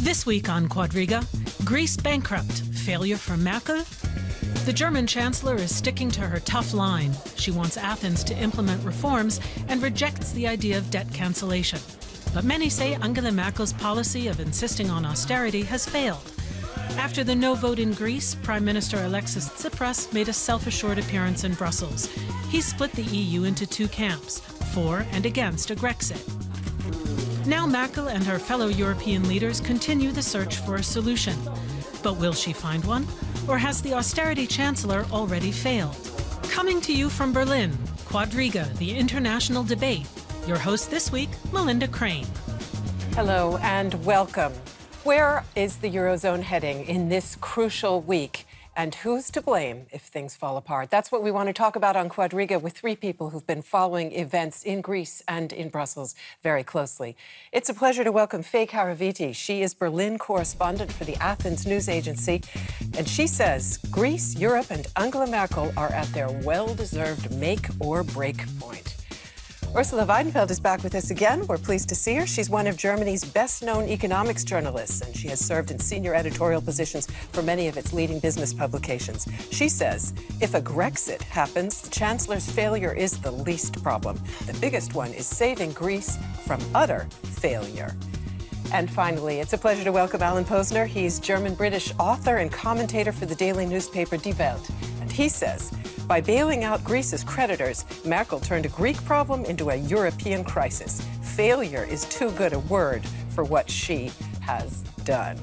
This week on Quadriga, Greece bankrupt, failure for Merkel? The German Chancellor is sticking to her tough line. She wants Athens to implement reforms and rejects the idea of debt cancellation. But many say Angela Merkel's policy of insisting on austerity has failed. After the no vote in Greece, Prime Minister Alexis Tsipras made a self-assured appearance in Brussels. He split the EU into two camps, for and against a Grexit. Now Merkel and her fellow European leaders continue the search for a solution. But will she find one? Or has the austerity chancellor already failed? Coming to you from Berlin, Quadriga, the international debate. Your host this week, Melinda Crane. Hello and welcome. Where is the Eurozone heading in this crucial week? And who's to blame if things fall apart? That's what we want to talk about on Quadriga with three people who've been following events in Greece and in Brussels very closely. It's a pleasure to welcome Faye Karaviti. She is Berlin correspondent for the Athens news agency. And she says Greece, Europe, and Angela Merkel are at their well-deserved make or break point. Ursula Weidenfeld is back with us again. We're pleased to see her. She's one of Germany's best-known economics journalists, and she has served in senior editorial positions for many of its leading business publications. She says, if a Grexit happens, the Chancellor's failure is the least problem. The biggest one is saving Greece from utter failure. And finally, it's a pleasure to welcome Alan Posner. He's German-British author and commentator for the daily newspaper Die Welt. And he says, by bailing out Greece's creditors, Merkel turned a Greek problem into a European crisis. Failure is too good a word for what she has done.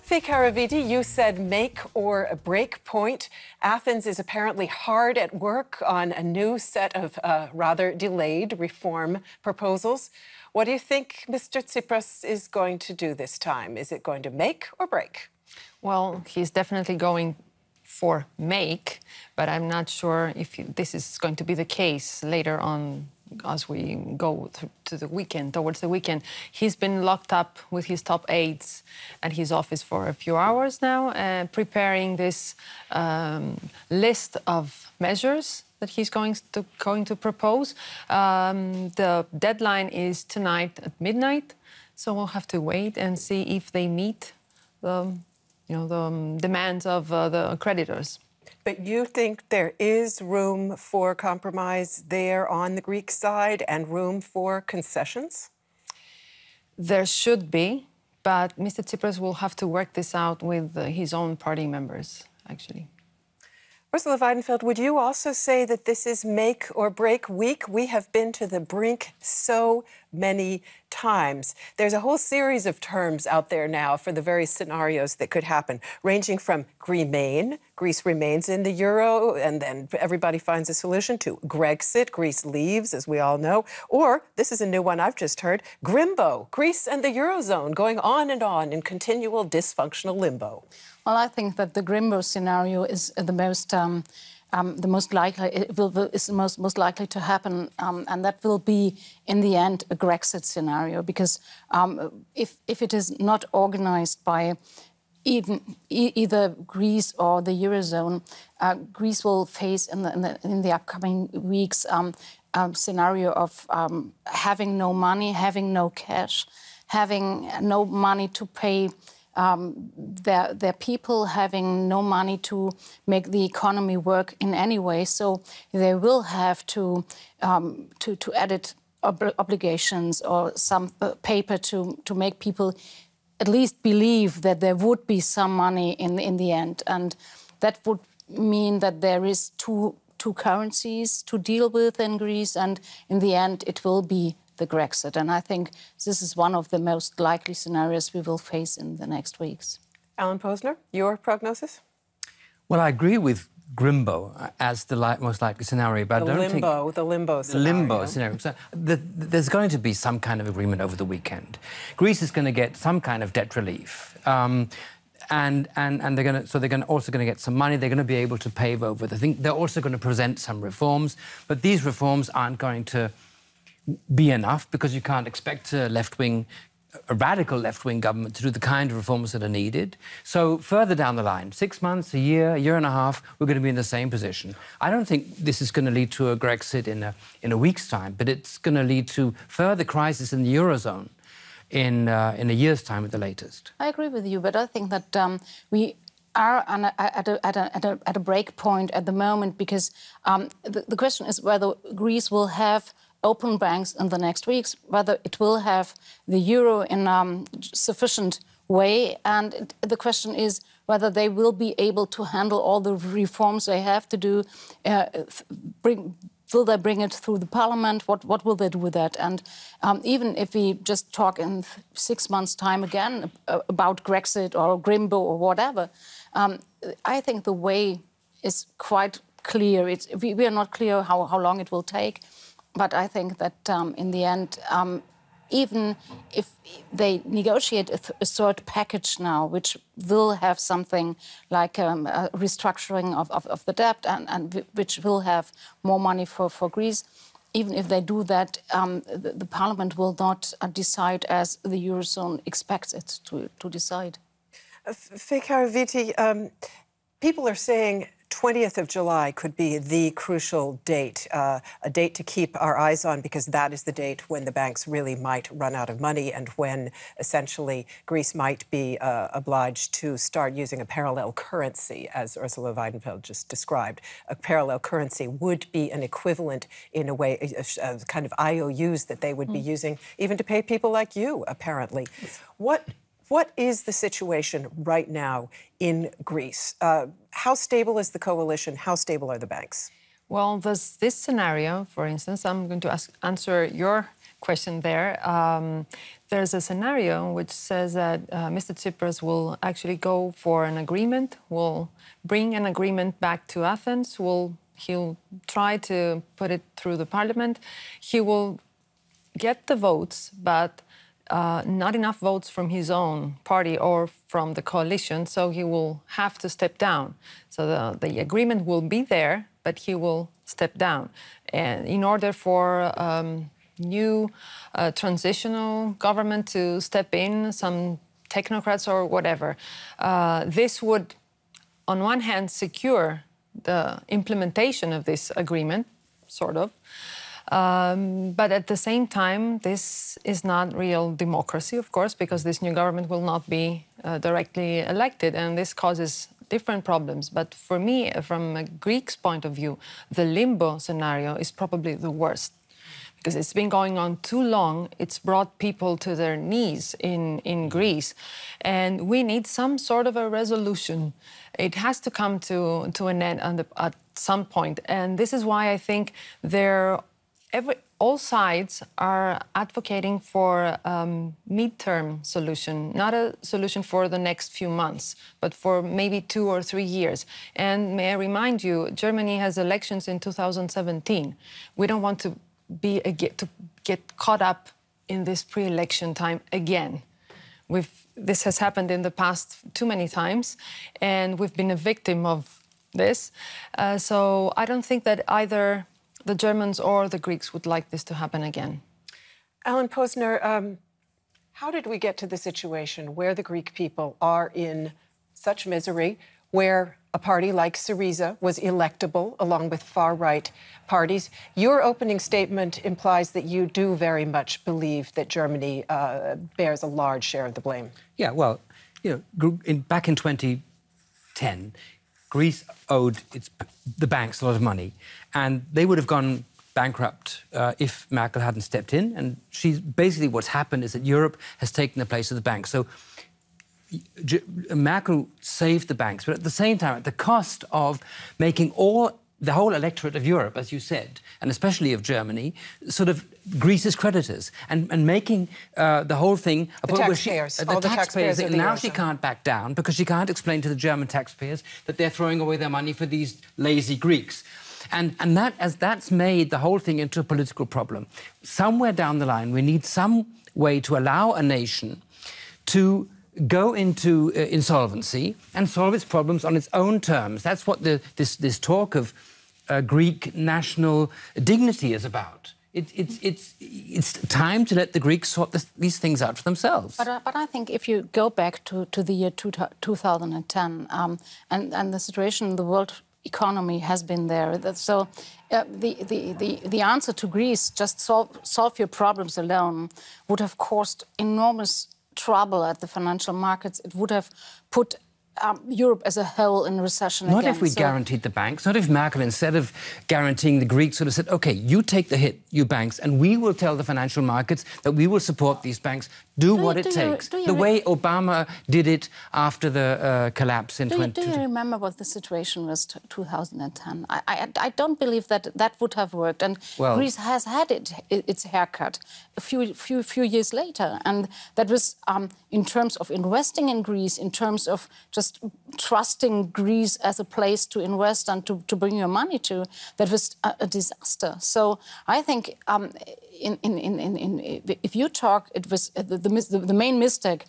Faye Karaviti, you said make or a break point. Athens is apparently hard at work on a new set of rather delayed reform proposals. What do you think Mr. Tsipras is going to do this time? Is it going to make or break? Well, he's definitely going for make, but I'm not sure if this is going to be the case later on as we go to the weekend, towards the weekend. He's been locked up with his top aides at his office for a few hours now, preparing this list of measures that he's going to propose. The deadline is tonight at midnight, so we'll have to wait and see if they meet the demands of the creditors. But you think there is room for compromise there on the Greek side and room for concessions? There should be, but Mr. Tsipras will have to work this out with his own party members, actually. Ursula Weidenfeld, would you also say that this is make or break week? We have been to the brink so many times. There's a whole series of terms out there now for the various scenarios that could happen, ranging from remain, Greece remains in the euro, and then everybody finds a solution, to Grexit, Greece leaves, as we all know, or, this is a new one I've just heard, Grimbo, Greece and the eurozone, going on in continual dysfunctional limbo. Well, I think that the Grimbo scenario is the most likely. Is the most likely to happen, and that will be, in the end, a Grexit scenario. Because if it is not organised by either Greece or the eurozone, Greece will face in the upcoming weeks a scenario of having no money, having no cash, having no money to pay their people, having no money to make the economy work in any way. So they will have to edit obligations or some paper to make people at least believe that there would be some money in the end. And that would mean that there is two currencies to deal with in Greece, and in the end it will be the Grexit. And I think this is one of the most likely scenarios we will face in the next weeks. Alan Posner, your prognosis? Well, I agree with Grimbo as the most likely scenario, but the limbo scenario. So there's going to be some kind of agreement over the weekend. Greece is going to get some kind of debt relief. And they're also going to get some money. They're going to be able to pave over. I think they're also going to present some reforms, but these reforms aren't going to be enough, because you can't expect a radical left-wing government to do the kind of reforms that are needed. So further down the line, 6 months, a year and a half, we're going to be in the same position. I don't think this is going to lead to a Grexit in a week's time, but it's going to lead to further crisis in the eurozone in a year's time at the latest. I agree with you, but I think that we are at a break point at the moment, because the question is whether Greece will have open banks in the next weeks, whether it will have the euro in sufficient way, and the question is whether they will be able to handle all the reforms they have to do. Will they bring it through the parliament? What will they do with that? And even if we just talk in 6 months' time again about Grexit or Grimoire or whatever, I think the way is quite clear. We are not clear how long it will take, but I think that in the end, even if they negotiate a third package now, which will have something like a restructuring of the debt and which will have more money for Greece, even if they do that, the Parliament will not decide as the Eurozone expects it to decide. Viti, people are saying 20th of July could be the crucial date, a date to keep our eyes on, because that is the date when the banks really might run out of money and when essentially Greece might be obliged to start using a parallel currency, as Ursula Weidenfeld just described. A parallel currency would be an equivalent, in a way, a kind of IOUs that they would be using even to pay people like you, apparently. What is the situation right now in Greece? How stable is the coalition? How stable are the banks? Well, there's this scenario, for instance. I'm going to answer your question there. There's a scenario which says that Mr. Tsipras will actually go for an agreement, will bring an agreement back to Athens, he'll try to put it through the parliament. He will get the votes, but not enough votes from his own party or from the coalition, so he will have to step down. So the agreement will be there, but he will step down. And in order for new transitional government to step in, some technocrats or whatever, this would, on one hand, secure the implementation of this agreement, sort of. But at the same time, this is not real democracy, of course, because this new government will not be directly elected, and this causes different problems. But for me, from a Greek's point of view, the limbo scenario is probably the worst, because it's been going on too long. It's brought people to their knees in Greece, and we need some sort of a resolution. It has to come to an end at some point, and this is why I think all sides are advocating for a midterm solution, not a solution for the next few months, but for maybe 2 or 3 years. And may I remind you, Germany has elections in 2017. We don't want to get caught up in this pre-election time again. This has happened in the past too many times, and we've been a victim of this. So I don't think that either the Germans or the Greeks would like this to happen again. Alan Posner, how did we get to the situation where the Greek people are in such misery, where a party like Syriza was electable along with far-right parties? Your opening statement implies that you do very much believe that Germany bears a large share of the blame. Yeah, well, back in 2010, Greece owed the banks a lot of money, and they would have gone bankrupt if Merkel hadn't stepped in. And basically what's happened is that Europe has taken the place of the banks. So Merkel saved the banks, but at the same time, at the cost of making the whole electorate of Europe, as you said, and especially of Germany, sort of Greece's creditors, and making the whole thing... The taxpayers now she can't back down because she can't explain to the German taxpayers that they're throwing away their money for these lazy Greeks. And that's made the whole thing into a political problem. Somewhere down the line, we need some way to allow a nation to go into insolvency and solve its problems on its own terms. That's what this talk of Greek national dignity is about. It's time to let the Greeks sort these things out for themselves. But I think if you go back to the year 2010 and the situation in the world economy has been there. So the answer to Greece, just solve your problems alone, would have caused enormous trouble at the financial markets. It would have put Europe as a whole in recession again. Not if we guaranteed the banks, not if Merkel, instead of guaranteeing the Greeks, sort of said, OK, you take the hit, you banks, and we will tell the financial markets that we will support these banks, do what it takes. The way Obama did it after the collapse in 2022. Do you remember what the situation was 2010? I don't believe that would have worked. And Greece has had its haircut a few years later. And that was in terms of investing in Greece, in terms of just trusting Greece as a place to invest and to bring your money to, that was a disaster. So I think if you talk, it was the main mistake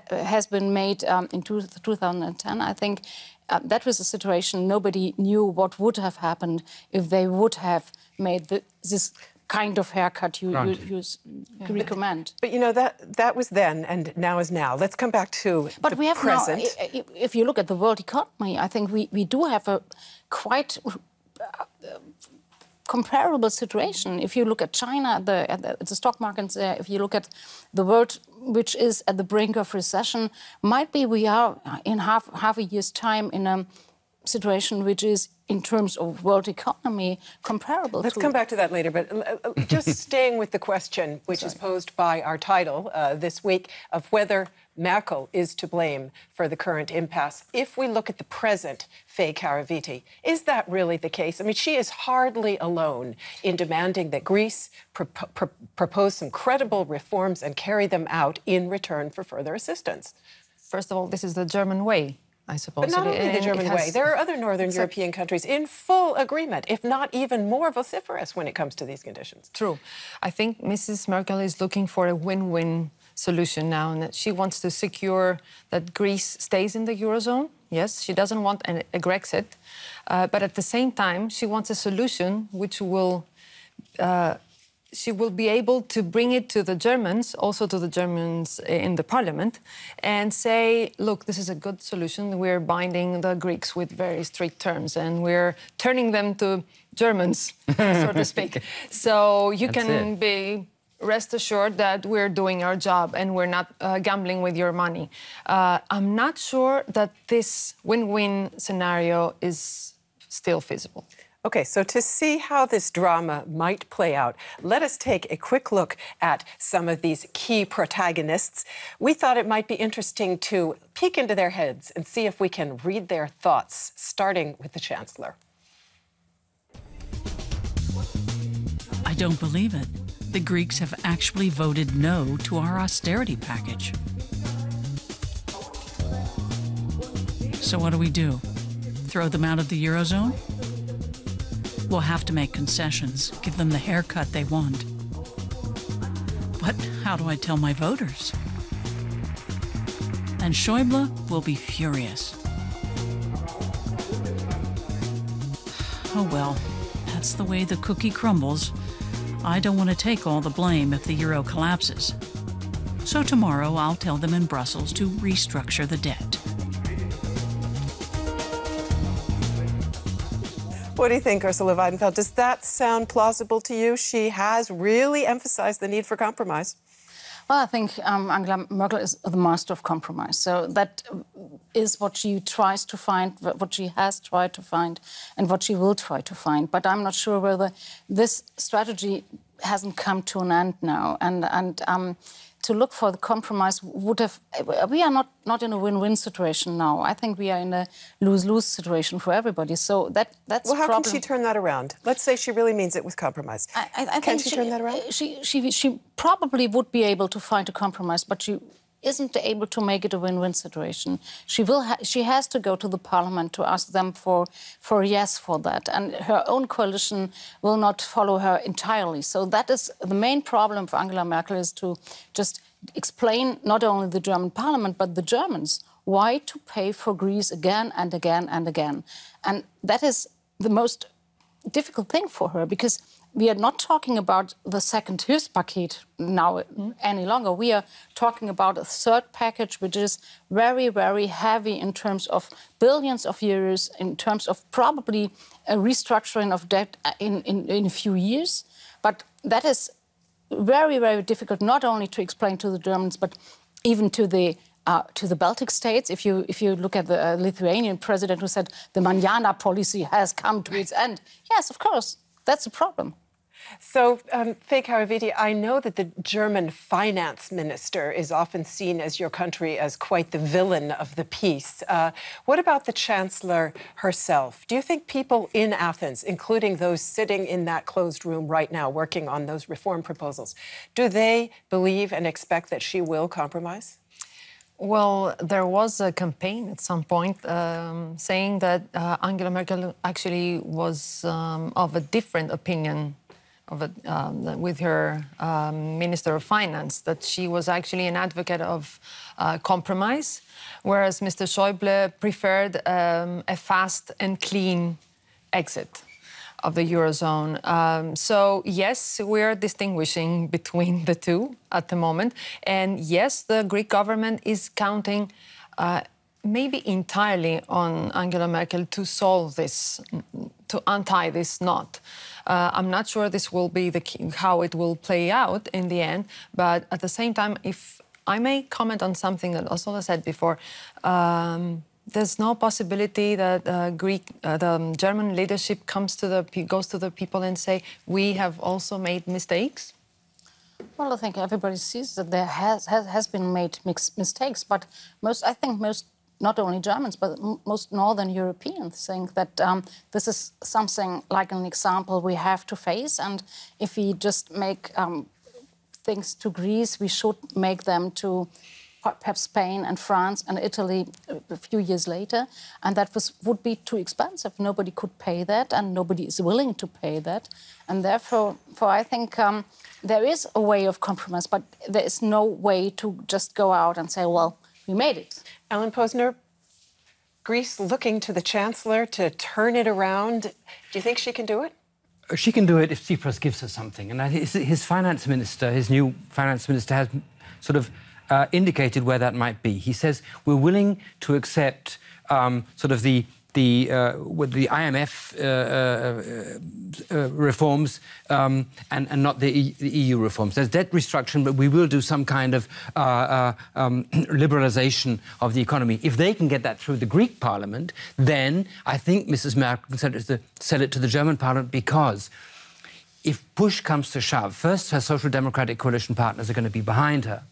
has been made in 2010. I think that was a situation nobody knew what would have happened if they would have made this kind of haircut you recommend. But you know, that was then and now is now. Let's come back to but we have present. Now, if you look at the world economy, I think we do have a quite comparable situation. If you look at China, the stock markets there, if you look at the world which is at the brink of recession, might be we are in half a year's time in a situation which is, in terms of world economy, comparable. Let's come back to that later, but just staying with the question which is posed by our title this week of whether Merkel is to blame for the current impasse. If we look at the present Faye Caraviti, is that really the case? I mean, she is hardly alone in demanding that Greece propose some credible reforms and carry them out in return for further assistance. First of all, this is the German way, I suppose. But not only the German way. There are other Northern European countries in full agreement, if not even more vociferous when it comes to these conditions. True. I think Mrs. Merkel is looking for a win-win solution now, and that she wants to secure that Greece stays in the Eurozone. Yes, she doesn't want a Grexit, but at the same time, she wants a solution which will... she will be able to bring it to the Germans, also to the Germans in the parliament, and say, look, this is a good solution. We're binding the Greeks with very strict terms, and we're turning them to Germans, so to speak. So you can be rest assured that we're doing our job and we're not gambling with your money. I'm not sure that this win-win scenario is still feasible. OK, so to see how this drama might play out, let us take a quick look at some of these key protagonists. We thought it might be interesting to peek into their heads and see if we can read their thoughts, starting with the Chancellor. I don't believe it. The Greeks have actually voted no to our austerity package. So what do? Throw them out of the Eurozone? We'll have to make concessions, give them the haircut they want. But how do I tell my voters? And Schäuble will be furious. Oh well, that's the way the cookie crumbles. I don't want to take all the blame if the euro collapses. So tomorrow I'll tell them in Brussels to restructure the debt. What do you think, Ursula Weidenfeld? Does that sound plausible to you? She has really emphasized the need for compromise. Well, I think Angela Merkel is the master of compromise. So that is what she tries to find, what she has tried to find, and what she will try to find. But I'm not sure whether this strategy hasn't come to an end now. And to look for the compromise would have... We are not in a win-win situation now. I think we are in a lose-lose situation for everybody. So that's well, how can she turn that around? Let's say she really means it with compromise. Can she turn that around? She probably would be able to find a compromise, but she isn't able to make it a win-win situation. She has to go to the parliament to ask them for a yes for that. And her own coalition will not follow her entirely. So that is the main problem for Angela Merkel, is to just explain not only the German parliament, but the Germans, why to pay for Greece again and again and again. And that is the most difficult thing for her, because we are not talking about the second Hilfspaket now any longer. We are talking about a third package, which is very, very heavy in terms of billions of euros, in terms of probably a restructuring of debt in a few years. But that is very, very difficult, not only to explain to the Germans, but even to the Baltic states. If you look at the Lithuanian president who said the Manana policy has come to its end. Yes, of course, that's a problem. So, Faye Karavidhi, I know that the German finance minister is often seen as your country as quite the villain of the piece. What about the Chancellor herself? Do you think people in Athens, including those sitting in that closed room right now working on those reform proposals, do they believe and expect that she will compromise? Well, there was a campaign at some point saying that Angela Merkel actually was of a different opinion with her Minister of Finance, that she was actually an advocate of compromise, whereas Mr. Schäuble preferred a fast and clean exit of the Eurozone. So, yes, we're distinguishing between the two at the moment. And yes, the Greek government is counting maybe entirely on Angela Merkel to solve this, to untie this knot. I'm not sure this will be how it will play out in the end, but at the same time, if I may comment on something that Ursula said before, there's no possibility that the German leadership goes to the people and say, we have also made mistakes? Well, I think everybody sees that there has been made mistakes, but I think most, not only Germans, but most Northern Europeans think that this is something like an example we have to face. And if we just make things to Greece, we should make them to perhaps Spain and France and Italy a few years later. And that would be too expensive. Nobody could pay that, and nobody is willing to pay that. And therefore, I think there is a way of compromise, but there is no way to just go out and say, well, we made it. Alan Posner, Greece looking to the Chancellor to turn it around. Do you think she can do it? She can do it if Tsipras gives her something. And his finance minister, his new finance minister, has sort of indicated where that might be. He says, we're willing to accept sort of the IMF reforms and not the EU reforms. There's debt restructuring, but we will do some kind of liberalisation of the economy. If they can get that through the Greek parliament, then I think Mrs. Merkel can sell it to the German parliament, because if push comes to shove, first, her social democratic coalition partners are going to be behind her.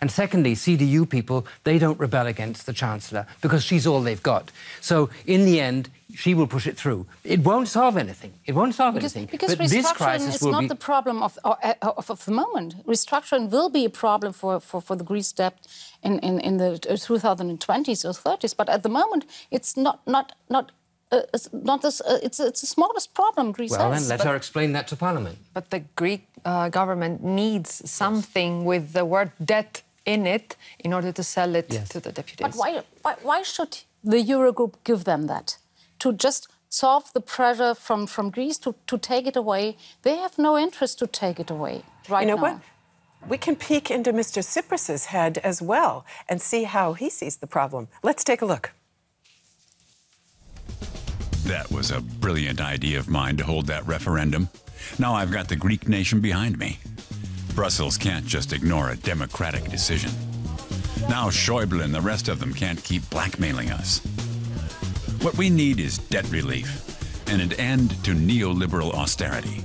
And secondly, CDU people, they don't rebel against the Chancellor because she's all they've got. So in the end, she will push it through. It won't solve anything. It won't solve anything. Because but this crisis is not the problem of the moment. Restructuring will be a problem for the Greece debt in the 2020s or 30s. But at the moment, it's it's the smallest problem Greece has. Well, then let her explain that to Parliament. But the Greek government needs something with the word debt in it in order to sell it to the deputies. But why should the Eurogroup give them that? To just solve the pressure from Greece to take it away? They have no interest to take it away right now. You know what? We can peek into Mr. Tsipras's head as well and see how he sees the problem. Let's take a look. That was a brilliant idea of mine to hold that referendum. Now I've got the Greek nation behind me. Brussels can't just ignore a democratic decision. Now Schäuble and the rest of them can't keep blackmailing us. What we need is debt relief and an end to neoliberal austerity.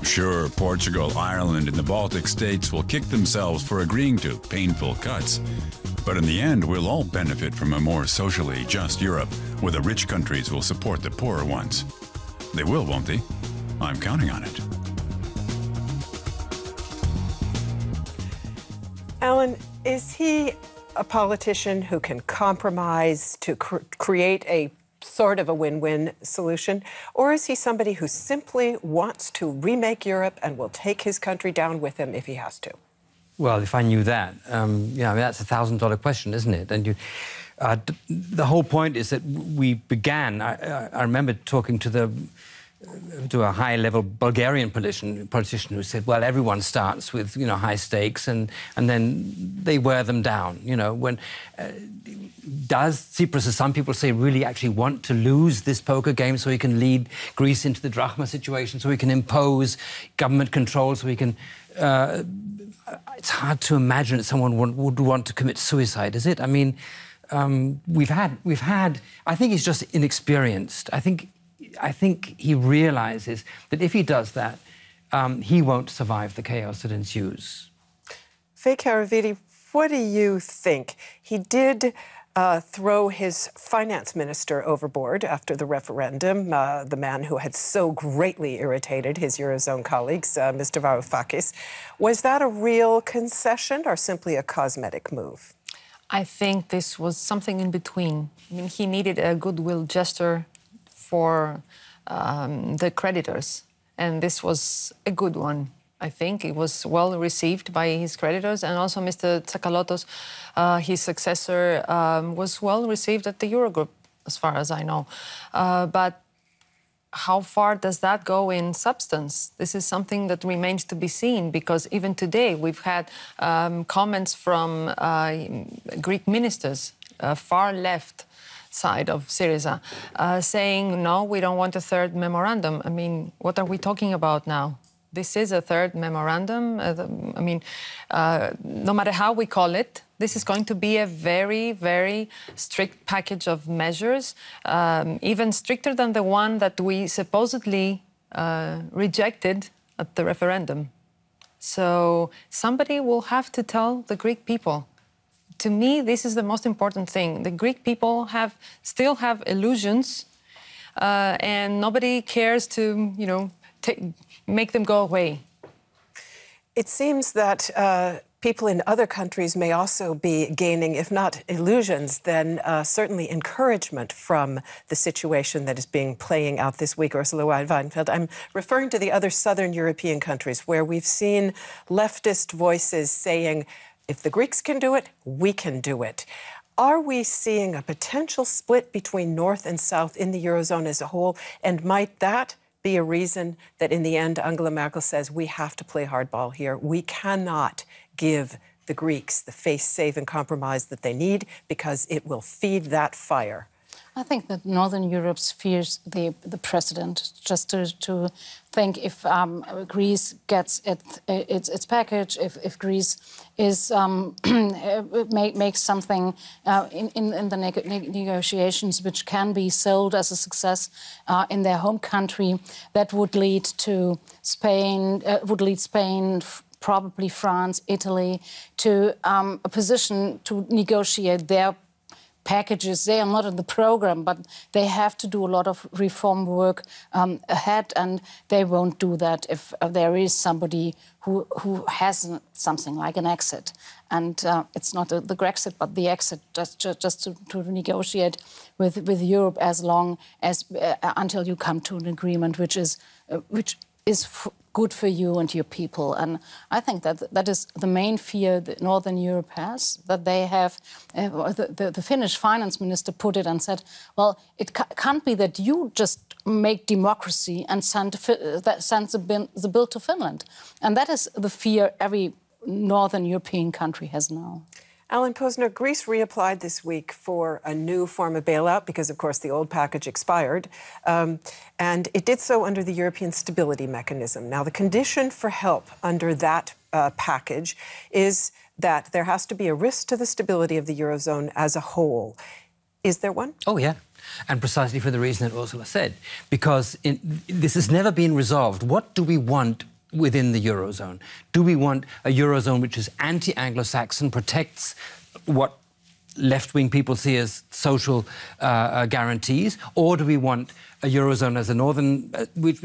Sure, Portugal, Ireland, and the Baltic states will kick themselves for agreeing to painful cuts. But in the end, we'll all benefit from a more socially just Europe, where the rich countries will support the poorer ones. They will, won't they? I'm counting on it. Alan, is he a politician who can compromise to create a sort of a win-win solution? Or is he somebody who simply wants to remake Europe and will take his country down with him if he has to? Well, if I knew that, that's a $1,000 question, isn't it? And the whole point is that we began. I remember talking to the to a high-level Bulgarian politician who said, well, everyone starts with, high stakes and then they wear them down. Does Tsipras, as some people say, really actually want to lose this poker game so he can lead Greece into the drachma situation, so he can impose government control, so he can... it's hard to imagine that someone would want to commit suicide, is it? I mean, we've had... I think he's just inexperienced. I think he realises that if he does that, he won't survive the chaos that ensues. Faye Karavidi, what do you think? He did throw his finance minister overboard after the referendum, the man who had so greatly irritated his Eurozone colleagues, Mr. Varoufakis. Was that a real concession or simply a cosmetic move? I think this was something in between. I mean, he needed a goodwill gesture for the creditors, and this was a good one. I think it was well received by his creditors, and also Mr. Tsakalotos, his successor, was well received at the Eurogroup, as far as I know. But how far does that go in substance? This is something that remains to be seen, because even today we've had comments from Greek ministers, far left side of Syriza, saying, no, we don't want a third memorandum. I mean, what are we talking about now? This is a third memorandum. I mean, no matter how we call it, this is going to be a very, very strict package of measures, even stricter than the one that we supposedly rejected at the referendum. So somebody will have to tell the Greek people. To me, this is the most important thing. The Greek people still have illusions, and nobody cares to, make them go away. It seems that people in other countries may also be gaining, if not illusions, then certainly encouragement from the situation that is playing out this week. Ursula Weinfeld, I'm referring to the other southern European countries where we've seen leftist voices saying, if the Greeks can do it, we can do it. Are we seeing a potential split between North and South in the Eurozone as a whole? And might that be a reason that in the end Angela Merkel says we have to play hardball here? We cannot give the Greeks the face, save and compromise that they need because it will feed that fire. I think that Northern Europe fears the precedent, just to think if Greece gets its package, if Greece is makes something in the negotiations which can be sold as a success in their home country, that would lead to Spain, probably France, Italy, to a position to negotiate their packages. They are not in the program, but they have to do a lot of reform work ahead, and they won't do that if there is somebody who has something like an exit. And it's not the Grexit, but the exit, just to negotiate with Europe as long as until you come to an agreement which is good for you and your people. And I think that is the main fear that Northern Europe has, that they have... the Finnish finance minister put it and said, well, it can't be that you just make democracy and send the bill to Finland. And that is the fear every Northern European country has now. Alan Posner, Greece reapplied this week for a new form of bailout because, of course, the old package expired. And it did so under the European Stability Mechanism. Now, the condition for help under that package is that there has to be a risk to the stability of the Eurozone as a whole. Is there one? Oh, yeah. And precisely for the reason that Ursula said. Because this has never been resolved. What do we want within the Eurozone? Do we want a Eurozone which is anti-Anglo-Saxon, protects what left-wing people see as social guarantees, or do we want a Eurozone as a northern, which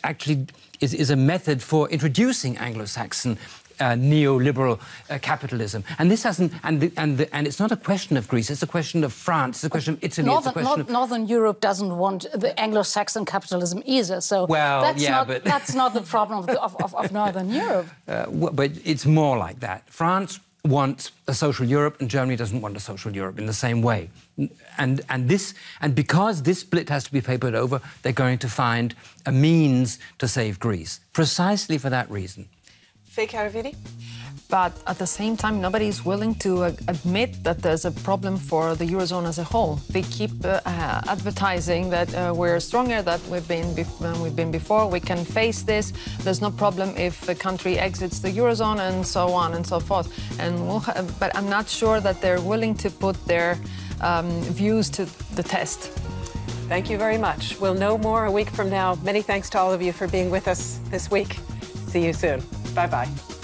actually is a method for introducing Anglo-Saxon neoliberal capitalism? And this hasn't, and it's not a question of Greece, it's a question of France, it's a question of Italy, it's a question of... Northern Europe doesn't want the Anglo-Saxon capitalism either, so that's not the problem of Northern Europe. But it's more like that. France want a social Europe and Germany doesn't want a social Europe in the same way. And because this split has to be papered over, they're going to find a means to save Greece, precisely for that reason. Fake Haravidi? But at the same time, nobody is willing to admit that there's a problem for the Eurozone as a whole. They keep advertising that we're stronger than we've been before. We can face this. There's no problem if a country exits the Eurozone and so on and so forth. But I'm not sure that they're willing to put their views to the test. Thank you very much. We'll know more a week from now. Many thanks to all of you for being with us this week. See you soon. Bye-bye.